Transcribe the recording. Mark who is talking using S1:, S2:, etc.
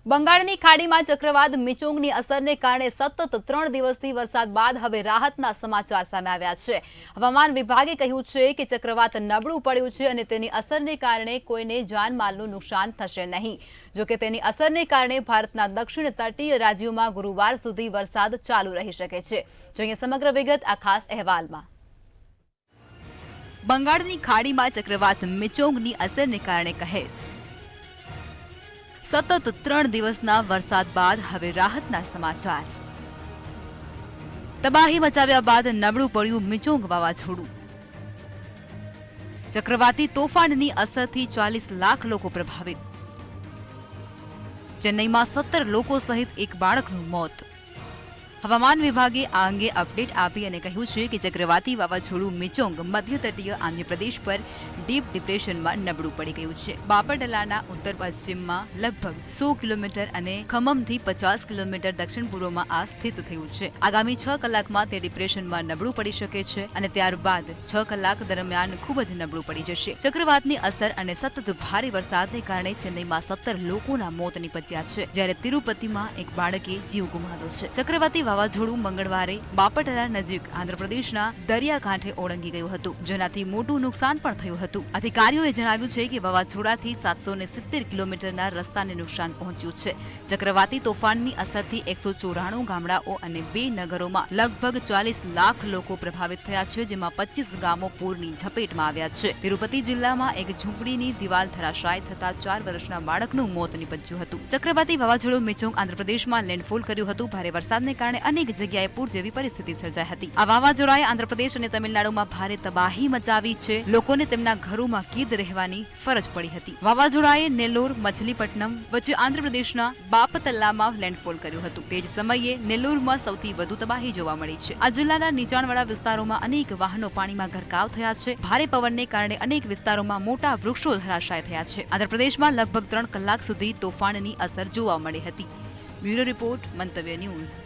S1: બંગાળની ખાડીમાં ચક્રવાત મિચોંગની અસરને કારણે સતત 3 દિવસથી વરસાદ બાદ હવે રાહતના સમાચાર સામે આવ્યા છે। હવામાન વિભાગે કહ્યું છે કે ચક્રવાત નબળું પડ્યું છે અને તેની અસરને કારણે કોઈને જાનમાલનું નુકસાન થશે નહીં। જો કે તેની અસરને કારણે ભારતના દક્ષિણ તટીય રાજ્યોમાં ગુરુવાર સુધી વરસાદ ચાલુ રહી શકે છે। જોઈએ સમગ્ર વિગત આ ખાસ અહેવાલમાં। બંગાળની ખાડીમાં ચક્રવાત મિચોંગની અસરને કારણે કહેર સતત 3 દિવસના વરસાદ બાદ હવે રાહતના સમાચાર। તબાહી મચાવ્યા બાદ નબળું પડ્યું મિચોંગ વાવાઝોડું। ચક્રવાતી તોફાનની અસરથી 40 લાખ લોકો પ્રભાવિત। ચેન્નઈમાં 17 લોકો સહિત એક બાળકનું મોત। હવામાન વિભાગે આ અંગે અપડેટ આપી અને કહ્યું છે કે ચક્રવાતી વાવાઝોડું મિચોંગ મધ્ય તટીય આંધ્રપ્રદેશ પર ડીપ ડિપ્રેશનમાં નબળું પડી ગયું છે। બાપરડલાના ઉત્તર પશ્ચિમમાં લગભગ 100 કિલોમીટર અને ખમમથી 50 કિલોમીટર દક્ષિણ પૂર્વમાં આ સ્થિત થયું છે। આગામી 6 કલાકમાં તે ડિપ્રેશનમાં નબળું પડી શકે છે અને ત્યારબાદ 6 કલાક દરમિયાન ખૂબ જ નબળું પડી જશે। ચક્રવાતની અસર અને સતત ભારે વરસાદને કારણે ચેન્નઈમાં 17 લોકોના મોત નીપજ્યા છે, જ્યારે તિરુપતિમાં એક બાળકે જીવ ગુમાવ્યો છે। ચક્રવાતી વાવાઝોડું મંગળવારે બાપટલા નજીક આંધ્રપ્રદેશના દરિયાકાંઠે ઓળંગી ગયું હતું, જેનાથી મોટું નુકસાન પણ થયું હતું। અધિકારીઓએ જણાવ્યું છે કે વાવાઝોડાથી 770 કિલોમીટરના રસ્તાને નુકસાન પહોંચ્યું છે। ચક્રવાતી તોફાનની અસરથી 194 ગામડાઓ અને 2 નગરોમાં લગભગ 40 લાખ લોકો પ્રભાવિત થયા છે, જેમાં 25 ગામો પૂરની ઝપેટમાં આવ્યા છે। તિરુપતિ જિલ્લામાં એક ઝૂંપડીની દિવાલ ધરાશાયી થતા 4 વર્ષના બાળકનું મોત નીપજ્યું હતું। ચક્રવાતી વાવાઝોડું મિચોંગ આંધ્રપ્રદેશમાં લેન્ડફોલ કર્યું હતું। ભારે વરસાદને કારણે અનેક જગ્યાએ પૂર જેવી પરિસ્થિતિ સર્જાઈ હતી। આ વાવાઝોડાએ આંધ્રપ્રદેશ અને તમિલનાડુમાં ભારે તબાહી મચાવી છે। લોકોને તેમના ઘરોમાં કેદ રહેવાની ફરજ પડી હતી। વાવાઝોડાએ નેલ્લોર મછલીપટ્ટનમ વચ્ચે આંધ્રપ્રદેશના બાપતલ્લામાં લેન્ડફોલ કર્યું હતું। તે જ સમયે નેલ્લોરમાં સૌથી વધુ તબાહી જોવા મળી છે। આ જિલ્લાના નીચાણવાળા વિસ્તારોમાં અનેક વાહનો પાણીમાં ગરકાવ થયા છે। ભારે પવનને કારણે અનેક વિસ્તારોમાં મોટા વૃક્ષો ધરાશાય થયા છે। આંધ્રપ્રદેશમાં લગભગ 3 કલાક સુધી તોફાનની અસર જોવા મળી હતી। બ્યુરો રિપોર્ટ, મંતવ્ય ન્યૂઝ।